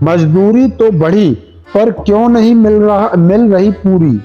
मजदूरी तो बढ़ी पर क्यों नहीं मिल रही पूरी।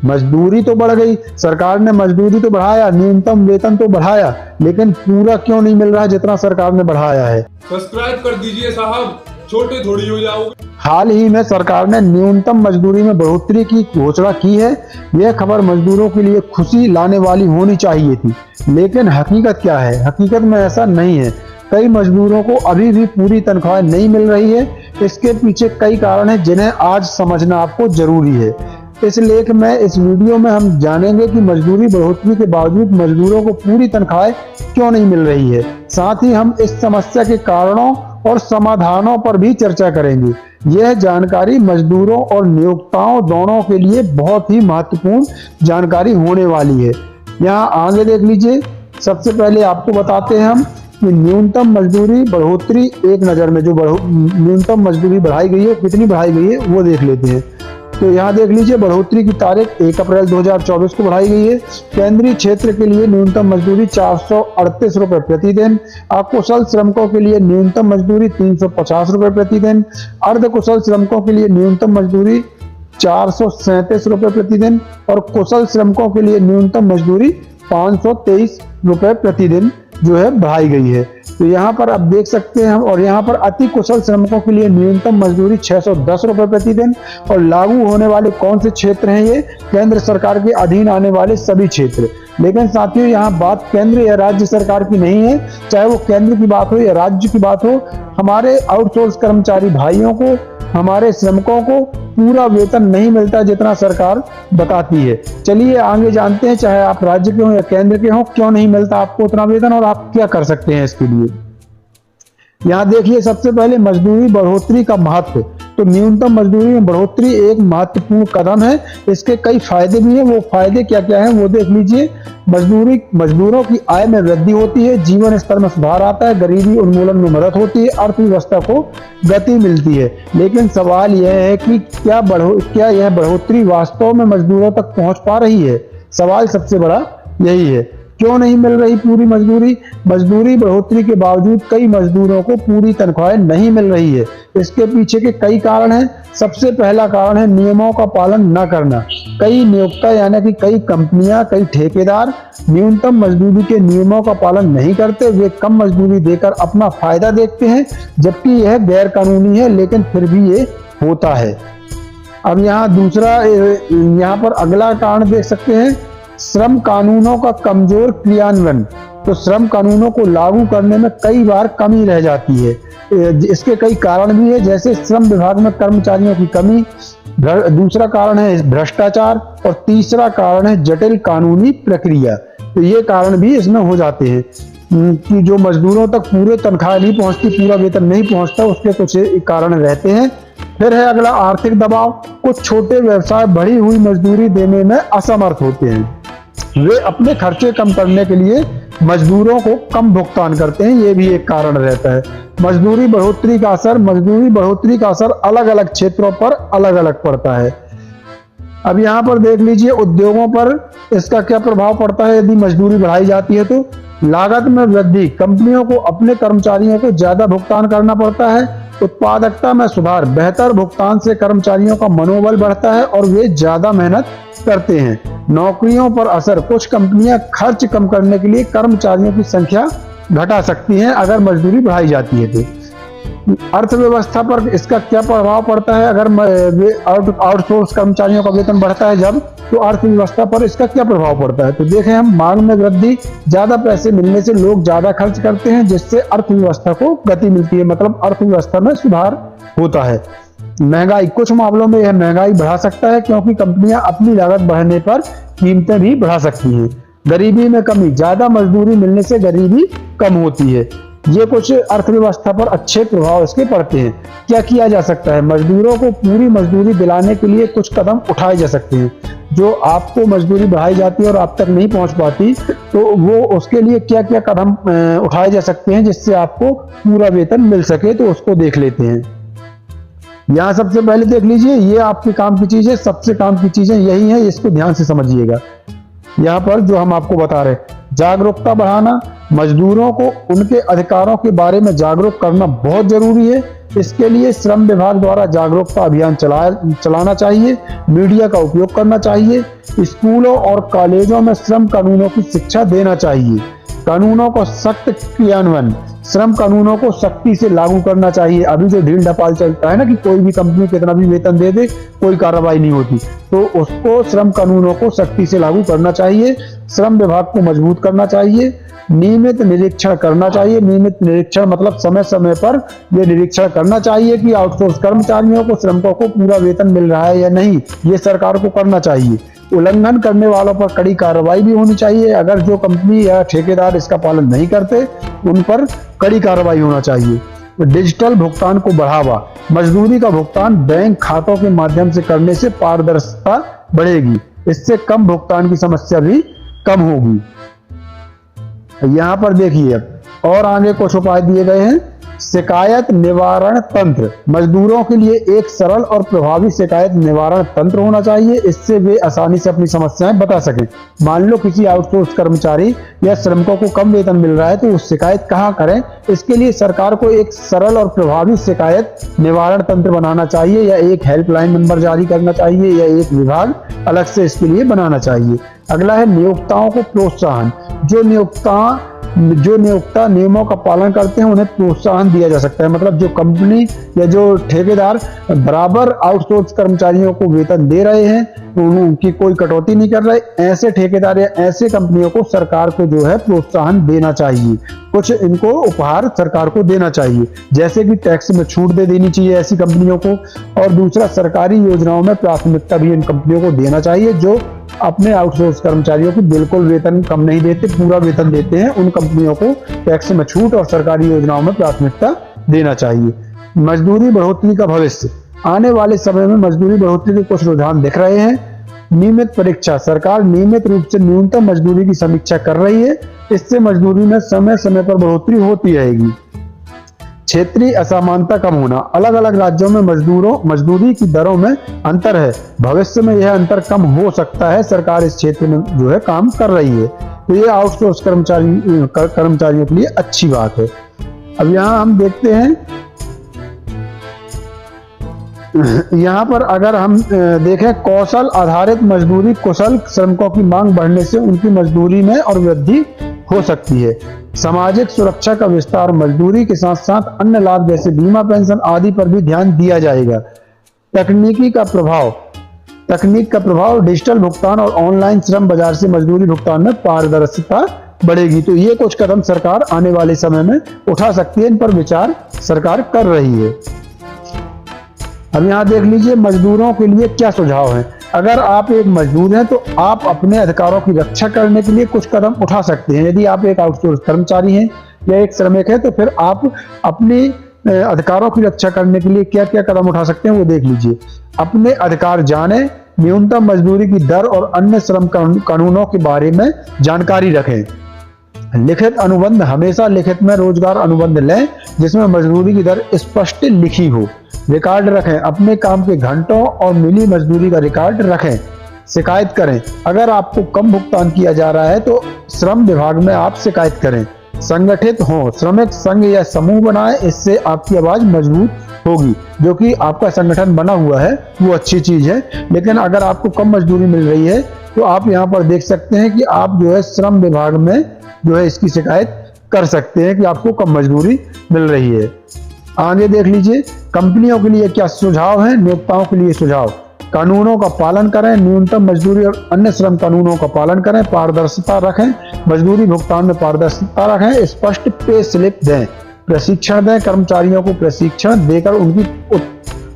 मजदूरी तो बढ़ गई, सरकार ने मजदूरी तो बढ़ाया, न्यूनतम वेतन तो बढ़ाया, लेकिन पूरा क्यों नहीं मिल रहा जितना सरकार ने बढ़ाया है। सब्सक्राइब कर दीजिए साहब, छोटे थोड़ी हो जाओगे। हाल ही में सरकार ने न्यूनतम मजदूरी में बढ़ोतरी की घोषणा की है। यह खबर मजदूरों के लिए खुशी लाने वाली होनी चाहिए थी, लेकिन हकीकत क्या है? हकीकत में ऐसा नहीं है। कई मजदूरों को अभी भी पूरी तनख्वाह नहीं मिल रही है। इसके पीछे कई कारण हैं जिन्हें आज समझना आपको जरूरी है। इस लेख में, इस वीडियो में हम जानेंगे कि मजदूरी बढ़ोतरी के बावजूद मजदूरों को पूरी तनख्वाहें क्यों नहीं मिल रही है। साथ ही हम इस समस्या के कारणों और समाधानों पर भी चर्चा करेंगे। यह जानकारी मजदूरों और नियोक्ताओं दोनों के लिए बहुत ही महत्वपूर्ण जानकारी होने वाली है। यहाँ आगे देख लीजिए। सबसे पहले आपको बताते हैं हम कि न्यूनतम मजदूरी बढ़ोतरी एक नज़र में जो न्यूनतम मजदूरी बढ़ाई गई है, कितनी बढ़ाई गई है वो देख लेते हैं। तो यहाँ देख लीजिए, बढ़ोतरी की तारीख 1 अप्रैल 2024 को बढ़ाई गई है। केंद्रीय क्षेत्र के लिए न्यूनतम मजदूरी 438 रुपये प्रतिदिन, अकुशल श्रमिकों के लिए न्यूनतम मजदूरी 350 रुपये प्रतिदिन, अर्धकुशल श्रमिकों के लिए न्यूनतम मजदूरी 437 रुपये प्रतिदिन और कुशल श्रमिकों के लिए न्यूनतम मजदूरी 523 रुपये प्रतिदिन जो है बढ़ाई गई है। तो यहाँ पर आप देख सकते हैं हम, और यहाँ पर अति कुशल श्रमिकों के लिए न्यूनतम मजदूरी 610 रुपये प्रतिदिन। और लागू होने वाले कौन से क्षेत्र हैं? ये केंद्र सरकार के अधीन आने वाले सभी क्षेत्र। लेकिन साथियों, यहाँ बात केंद्र या राज्य सरकार की नहीं है। चाहे वो केंद्र की बात हो या राज्य की बात हो, हमारे आउटसोर्स कर्मचारी भाइयों को, हमारे श्रमिकों को पूरा वेतन नहीं मिलता जितना सरकार बताती है। चलिए आगे जानते हैं, चाहे आप राज्य के हो या केंद्र के हो, क्यों नहीं मिलता आपको उतना वेतन और आप क्या कर सकते हैं इसके लिए। यहाँ देखिए, सबसे पहले मजदूरी बढ़ोतरी का महत्व। तो न्यूनतम मजदूरी में बढ़ोतरी एक महत्वपूर्ण कदम है। इसके कई फायदे भी हैं। वो फायदे क्या क्या हैं वो देख लीजिए। मजदूरों की आय में वृद्धि होती है, जीवन स्तर में सुधार आता है, गरीबी उन्मूलन में मदद होती है, अर्थव्यवस्था को गति मिलती है। लेकिन सवाल यह है कि क्या यह बढ़ोतरी वास्तव में मजदूरों तक पहुंच पा रही है? सवाल सबसे बड़ा यही है। क्यों नहीं मिल रही पूरी मजदूरी? मजदूरी बढ़ोतरी के बावजूद कई मजदूरों को पूरी तनख्वाहें नहीं मिल रही है। इसके पीछे के कई कारण हैं। सबसे पहला कारण है नियमों का पालन न करना। कई नियोक्ता यानी कि कई कंपनियां, कई ठेकेदार न्यूनतम मजदूरी के नियमों का पालन नहीं करते। वे कम मजदूरी देकर अपना फायदा देखते हैं, जबकि यह गैर कानूनी है, लेकिन फिर भी ये होता है। अब यहाँ पर अगला कारण देख सकते हैं, श्रम कानूनों का कमजोर क्रियान्वयन। तो श्रम कानूनों को लागू करने में कई बार कमी रह जाती है। इसके कई कारण भी है, जैसे श्रम विभाग में कर्मचारियों की कमी, दूसरा कारण है भ्रष्टाचार और तीसरा कारण है जटिल कानूनी प्रक्रिया। तो ये कारण भी इसमें हो जाते हैं कि जो मजदूरों तक पूरे तनख्वाह नहीं पहुंचती, पूरा वेतन नहीं पहुंचता, उसके कुछ कारण रहते हैं। फिर है अगला आर्थिक दबाव। कुछ छोटे व्यवसाय बढ़ी हुई मजदूरी देने में असमर्थ होते हैं। वे अपने खर्चे कम करने के लिए मजदूरों को कम भुगतान करते हैं। ये भी एक कारण रहता है। मजदूरी बढ़ोतरी का असर अलग अलग क्षेत्रों पर अलग अलग पड़ता है। अब यहाँ पर देख लीजिए, उद्योगों पर इसका क्या प्रभाव पड़ता है यदि मजदूरी बढ़ाई जाती है तो। लागत में वृद्धि। कंपनियों को अपने कर्मचारियों को ज्यादा भुगतान करना पड़ता है। उत्पादकता में सुधार। बेहतर भुगतान से कर्मचारियों का मनोबल बढ़ता है और वे ज्यादा मेहनत करते हैं। नौकरियों पर असर। कुछ कंपनियां खर्च कम करने के लिए कर्मचारियों की संख्या घटा सकती हैं अगर मजदूरी बढ़ाई जाती है तो। अर्थव्यवस्था पर इसका क्या प्रभाव पड़ता है? अगर आउटसोर्स कर्मचारियों का वेतन बढ़ता है जब, तो अर्थव्यवस्था पर इसका क्या प्रभाव पड़ता है? तो देखें हम, मांग में वृद्धि। ज्यादा पैसे मिलने से लोग ज्यादा खर्च करते हैं, जिससे अर्थव्यवस्था को गति मिलती है, मतलब अर्थव्यवस्था में सुधार होता है। महंगाई। कुछ मामलों में यह महंगाई बढ़ा सकता है, क्योंकि कंपनियां अपनी लागत बढ़ने पर कीमतें भी बढ़ा सकती हैं। गरीबी में कमी। ज्यादा मजदूरी मिलने से गरीबी कम होती है। ये कुछ अर्थव्यवस्था पर अच्छे प्रभाव इसके पड़ते हैं। क्या किया जा सकता है? मजदूरों को पूरी मजदूरी दिलाने के लिए कुछ कदम उठाए जा सकते हैं। जो आपको मजदूरी बढ़ाई जाती है और आप तक नहीं पहुंच पाती, तो वो उसके लिए क्या क्या कदम उठाए जा सकते हैं जिससे आपको पूरा वेतन मिल सके, तो उसको देख लेते हैं। यहाँ सबसे पहले देख लीजिए, ये आपके काम की चीज है, सबसे काम की चीजें यही है, इसको ध्यान से समझिएगा। यहाँ पर जो हम आपको बता रहे, जागरूकता बढ़ाना। मजदूरों को उनके अधिकारों के बारे में जागरूक करना बहुत जरूरी है। इसके लिए श्रम विभाग द्वारा जागरूकता अभियान चलाना चाहिए, मीडिया का उपयोग करना चाहिए, स्कूलों और कॉलेजों में श्रम कानूनों की शिक्षा देना चाहिए, कानूनों को सख्त क्रियान्वयन, श्रम कानूनों को सख्ती से लागू करना चाहिए। अभी जो ढील ढपाल चलता है ना कि कोई भी कंपनी कितना भी वेतन दे दे, कोई कार्रवाई नहीं होती, तो उसको श्रम कानूनों को सख्ती से लागू करना चाहिए। श्रम विभाग को मजबूत करना चाहिए, नियमित निरीक्षण करना चाहिए। नियमित निरीक्षण मतलब समय समय पर ये निरीक्षण करना चाहिए कि आउटसोर्स कर्मचारियों को, श्रमिकों को पूरा वेतन मिल रहा है या नहीं, ये सरकार को करना चाहिए। उल्लंघन करने वालों पर कड़ी कार्रवाई भी होनी चाहिए। अगर जो कंपनी या ठेकेदार इसका पालन नहीं करते, उन पर कड़ी कार्रवाई होना चाहिए। डिजिटल भुगतान को बढ़ावा, मजदूरी का भुगतान बैंक खातों के माध्यम से करने से पारदर्शिता बढ़ेगी, इससे कम भुगतान की समस्या भी कम होगी। यहाँ पर देखिए और आगे कुछ उपाय दिए गए हैं। शिकायत निवारण तंत्र, मजदूरों के लिए एक सरल और प्रभावी शिकायत निवारण तंत्र होना चाहिए, इससे वे आसानी से अपनी समस्याएं बता सकें। मान लो किसी आउटसोर्स कर्मचारी या श्रमिकों को कम वेतन मिल रहा है, तो उस शिकायत कहाँ करें, इसके लिए सरकार को एक सरल और प्रभावी शिकायत निवारण तंत्र बनाना चाहिए, या एक हेल्पलाइन नंबर जारी करना चाहिए, या एक विभाग अलग से इसके लिए बनाना चाहिए। अगला है नियोक्ताओं को प्रोत्साहन, जो नियोक्ता नियमों का पालन करते हैं उन्हें प्रोत्साहन दिया जा सकता है। मतलब जो कंपनी या जो ठेकेदार बराबर आउटसोर्स कर्मचारियों को वेतन दे रहे हैं, उनकी कोई कटौती नहीं कर रहे, ऐसे ठेकेदार या ऐसे कंपनियों को सरकार को जो है प्रोत्साहन देना चाहिए। कुछ इनको उपहार सरकार को देना चाहिए, जैसे कि टैक्स में छूट दे देनी चाहिए ऐसी कंपनियों को। और दूसरा, सरकारी योजनाओं में प्राथमिकता भी इन कंपनियों को देना चाहिए जो अपने आउटसोर्स कर्मचारियों को बिल्कुल वेतन कम नहीं देते, पूरा वेतन देते हैं। उन कंपनियों को टैक्स में छूट और सरकारी योजनाओं में प्राथमिकता देना चाहिए। मजदूरी बढ़ोतरी का भविष्य, आने वाले समय में मजदूरी बढ़ोतरी के कुछ रुझान दिख रहे हैं। नियमित परीक्षा, सरकार नियमित रूप से न्यूनतम मजदूरी की समीक्षा कर रही है, इससे मजदूरी में समय समय पर बढ़ोतरी होती रहेगी। क्षेत्रीय असमानता कम होना, अलग अलग राज्यों में मजदूरी की दरों में अंतर है, भविष्य में यह अंतर कम हो सकता है। सरकार इस क्षेत्र में जो है काम कर रही है, तो ये आउटसोर्स कर्मचारियों के लिए अच्छी बात है। अब यहाँ हम देखते हैं, यहाँ पर अगर हम देखें, कौशल आधारित मजदूरी, कुशल श्रमिकों की मांग बढ़ने से उनकी मजदूरी में और वृद्धि हो सकती है। सामाजिक सुरक्षा का विस्तार, मजदूरी के साथ साथ अन्य लाभ जैसे बीमा, पेंशन आदि पर भी ध्यान दिया जाएगा। तकनीक का प्रभाव, डिजिटल भुगतान और ऑनलाइन श्रम बाजार से मजदूरी भुगतान में पारदर्शिता बढ़ेगी। तो ये कुछ कदम सरकार आने वाले समय में उठा सकती है, इन पर विचार सरकार कर रही है। अब यहाँ देख लीजिए मजदूरों के लिए क्या सुझाव है। अगर आप एक मजदूर हैं तो आप अपने अधिकारों की रक्षा करने के लिए कुछ कदम उठा सकते हैं। यदि आप एक आउटसोर्स कर्मचारी हैं या एक श्रमिक है, तो फिर आप अपने अधिकारों की रक्षा करने के लिए क्या क्या कदम उठा सकते हैं वो देख लीजिए। अपने अधिकार जानें, न्यूनतम मजदूरी की दर और अन्य श्रम कानूनों के बारे में जानकारी रखें। लिखित अनुबंध, हमेशा लिखित में रोजगार अनुबंध लें जिसमें मजदूरी की दर स्पष्ट लिखी हो। रिकॉर्ड रखें, अपने काम के घंटों और मिली मजदूरी का रिकॉर्ड रखें। शिकायत करें, अगर आपको कम भुगतान किया जा रहा है तो श्रम विभाग में आप शिकायत करें। संगठित हो, श्रमिक संघ या समूह बनाएं, इससे आपकी आवाज मजबूत होगी। जो कि आपका संगठन बना हुआ है वो अच्छी चीज है, लेकिन अगर आपको कम मजदूरी मिल रही है तो आप यहाँ पर देख सकते हैं कि आप जो है श्रम विभाग में जो है इसकी शिकायत कर सकते हैं कि आपको कम मजदूरी मिल रही है। आगे देख लीजिए, कंपनियों के लिए क्या सुझाव है, नियोक्ताओं के लिए सुझाव। कानूनों का पालन करें, न्यूनतम मजदूरी और अन्य श्रम कानूनों का पालन करें, पारदर्शिता रखें, मजदूरी भुगतान में पारदर्शिता रखें, स्पष्ट पे स्लिप दें, प्रशिक्षण दें, कर्मचारियों को प्रशिक्षण देकर उनकी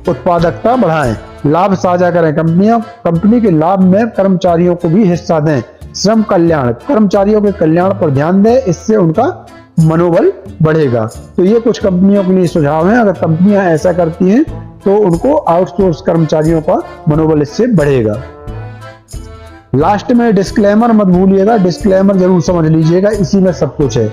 उत्पादकता बढ़ाएं, लाभ साझा करें, कंपनी के लाभ में कर्मचारियों को भी हिस्सा दें, श्रम कल्याण, कर्मचारियों के कल्याण पर ध्यान दें, इससे उनका मनोबल बढ़ेगा। तो ये कुछ कंपनियों के लिए सुझाव हैं। अगर कंपनियां ऐसा करती हैं तो उनको आउटसोर्स कर्मचारियों का मनोबल इससे बढ़ेगा। लास्ट में डिस्क्लेमर मत भूलिएगा, डिस्क्लेमर जरूर समझ लीजिएगा, इसी में सब कुछ है।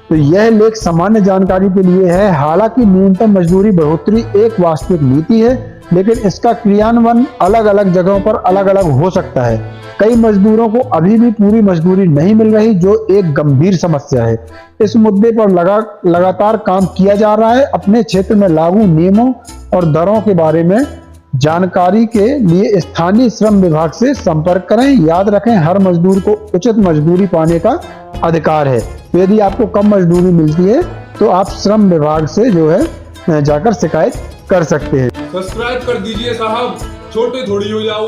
तो यह लेख सामान्य जानकारी के लिए है। हालांकि न्यूनतम मजदूरी बढ़ोतरी एक वास्तविक नीति है लेकिन इसका क्रियान्वयन अलग अलग जगहों पर अलग अलग हो सकता है। कई मजदूरों को अभी भी पूरी मजदूरी नहीं मिल रही, जो एक गंभीर समस्या है। इस मुद्दे पर लगातार काम किया जा रहा है। अपने क्षेत्र में लागू नियमों और दरों के बारे में जानकारी के लिए स्थानीय श्रम विभाग से संपर्क करें। याद रखें, हर मजदूर को उचित मजदूरी पाने का अधिकार है। तो यदि आपको कम मजदूरी मिलती है तो आप श्रम विभाग से जो है जाकर शिकायत कर सकते हैं। सब्सक्राइब कर दीजिए साहब, छोटे थोड़ी हो जाओ।